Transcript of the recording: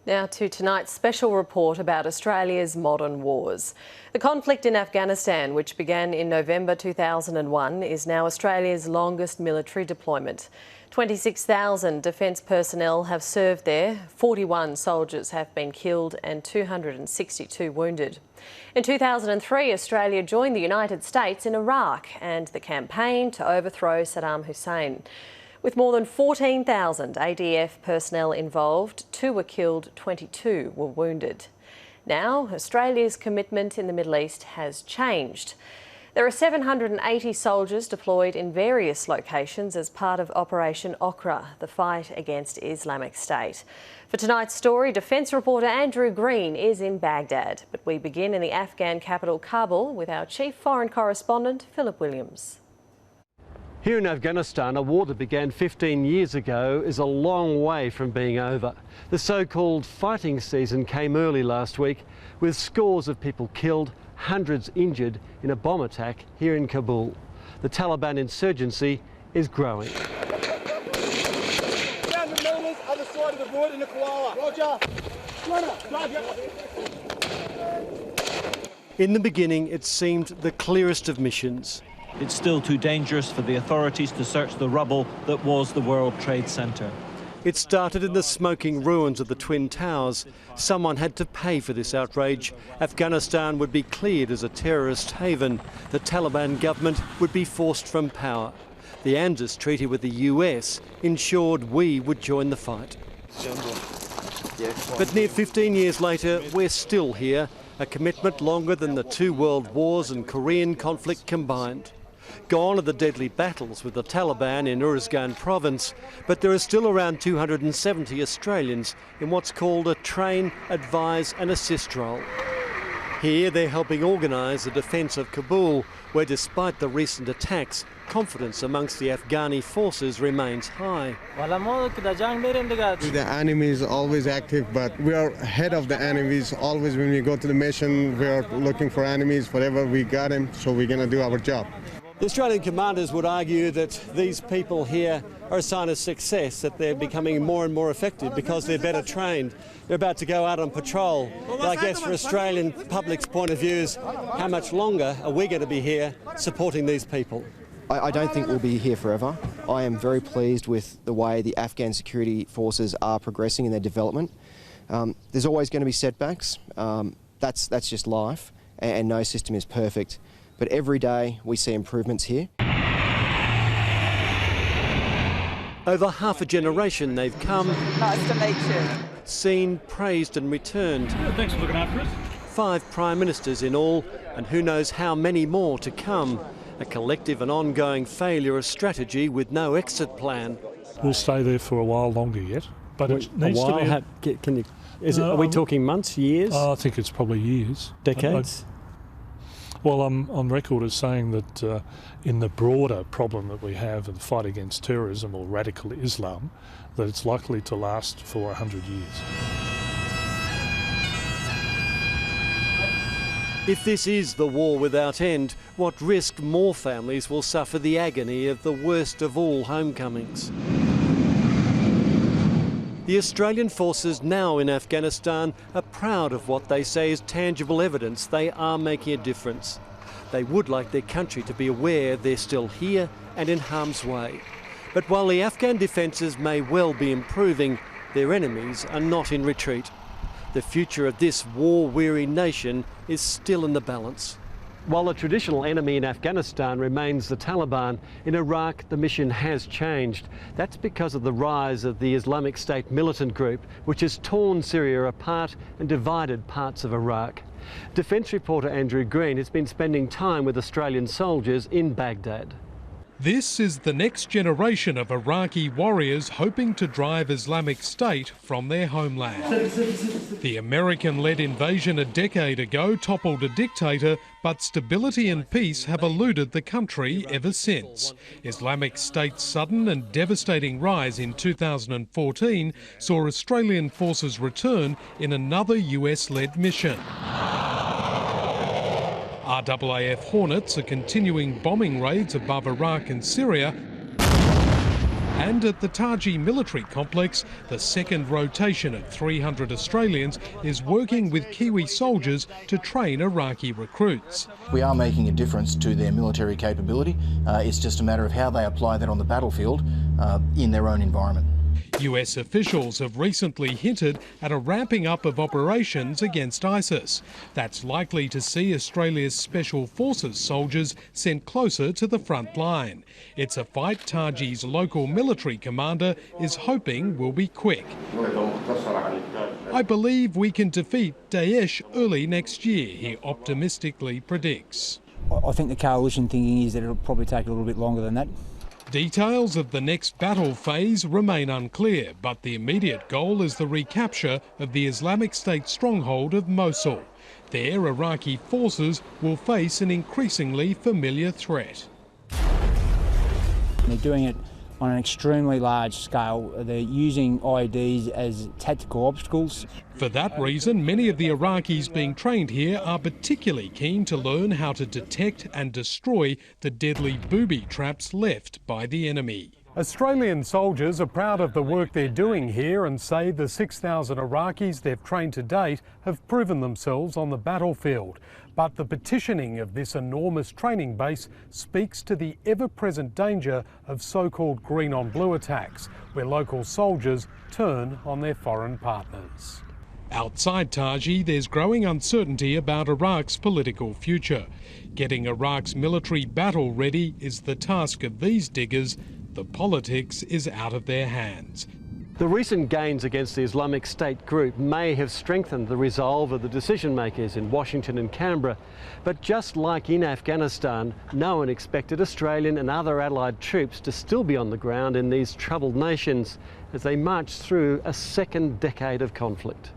Now to tonight's special report about Australia's modern wars. The conflict in Afghanistan, which began in November 2001, is now Australia's longest military deployment. 26,000 defence personnel have served there, 41 soldiers have been killed and 262 wounded. In 2003, Australia joined the United States in Iraq and the campaign to overthrow Saddam Hussein. With more than 14,000 ADF personnel involved, 2 were killed, 22 were wounded. Now, Australia's commitment in the Middle East has changed. There are 780 soldiers deployed in various locations as part of Operation Okra, the fight against Islamic State. For tonight's story, Defence reporter Andrew Green is in Baghdad. But we begin in the Afghan capital, Kabul, with our chief foreign correspondent, Philip Williams. Here in Afghanistan, a war that began 15 years ago is a long way from being over. The so-called fighting season came early last week, with scores of people killed, hundreds injured in a bomb attack here in Kabul. The Taliban insurgency is growing. Other side of the border in the koala. Roger. In the beginning, it seemed the clearest of missions. It's still too dangerous for the authorities to search the rubble that was the World Trade Center. It started in the smoking ruins of the Twin Towers. Someone had to pay for this outrage. Afghanistan would be cleared as a terrorist haven. The Taliban government would be forced from power. The ANZUS treaty with the US ensured we would join the fight. But near 15 years later, we're still here, a commitment longer than the 2 world wars and Korean conflict combined. Gone are the deadly battles with the Taliban in Uruzgan province, but there are still around 270 Australians in what's called a train, advise and assist role. Here they're helping organise the defence of Kabul, where despite the recent attacks, confidence amongst the Afghani forces remains high. The enemy is always active, but we are ahead of the enemies. Always when we go to the mission, we are looking for enemies. Whatever we got them, so we're going to do our job. The Australian commanders would argue that these people here are a sign of success, that they're becoming more and more effective because they're better trained. They're about to go out on patrol. But I guess for Australian public's point of view is how much longer are we going to be here supporting these people? I don't think we'll be here forever. I am very pleased with the way the Afghan security forces are progressing in their development. There's always going to be setbacks. That's just life, and no system is perfect. But every day we see improvements here. Over half a generation they've come, Nice to meet you. seen, praised and returned. Thanks for looking after us. 5 prime ministers in all, and who knows how many more to come. A collective and ongoing failure of strategy with no exit plan. We'll stay there for a while longer yet, but it needs to be. Are we talking months, years? I think it's probably years. Decades? Well, I'm on record as saying that in the broader problem that we have of the fight against terrorism or radical Islam, that it's likely to last for 100 years. If this is the war without end, what risk more families will suffer the agony of the worst of all homecomings? The Australian forces now in Afghanistan are proud of what they say is tangible evidence they are making a difference. They would like their country to be aware they're still here and in harm's way. But while the Afghan defences may well be improving, their enemies are not in retreat. The future of this war-weary nation is still in the balance. While the traditional enemy in Afghanistan remains the Taliban, in Iraq the mission has changed. That's because of the rise of the Islamic State militant group, which has torn Syria apart and divided parts of Iraq. Defence reporter Andrew Green has been spending time with Australian soldiers in Baghdad. This is the next generation of Iraqi warriors hoping to drive Islamic State from their homeland. The American-led invasion a decade ago toppled a dictator, but stability and peace have eluded the country ever since. Islamic State's sudden and devastating rise in 2014 saw Australian forces return in another US-led mission. RAAF Hornets are continuing bombing raids above Iraq and Syria, And at the Taji military complex, the second rotation of 300 Australians is working with Kiwi soldiers to train Iraqi recruits. We are making a difference to their military capability. It's just a matter of how they apply that on the battlefield in their own environment. US officials have recently hinted at a ramping up of operations against ISIS. That's likely to see Australia's Special Forces soldiers sent closer to the front line. It's a fight Taji's local military commander is hoping will be quick. I believe we can defeat Daesh early next year, he optimistically predicts. I think the coalition thinking is that it'll probably take a little bit longer than that. Details of the next battle phase remain unclear, but the immediate goal is the recapture of the Islamic State stronghold of Mosul. There, Iraqi forces will face an increasingly familiar threat. They're doing it on an extremely large scale. They're using IEDs as tactical obstacles. For that reason, many of the Iraqis being trained here are particularly keen to learn how to detect and destroy the deadly booby traps left by the enemy. Australian soldiers are proud of the work they're doing here and say the 6,000 Iraqis they've trained to date have proven themselves on the battlefield. But the petitioning of this enormous training base speaks to the ever-present danger of so-called green-on-blue attacks, where local soldiers turn on their foreign partners. Outside Taji, there's growing uncertainty about Iraq's political future. Getting Iraq's military battle ready is the task of these diggers. The politics is out of their hands. The recent gains against the Islamic State group may have strengthened the resolve of the decision makers in Washington and Canberra, but just like in Afghanistan, no one expected Australian and other allied troops to still be on the ground in these troubled nations as they march through a second decade of conflict.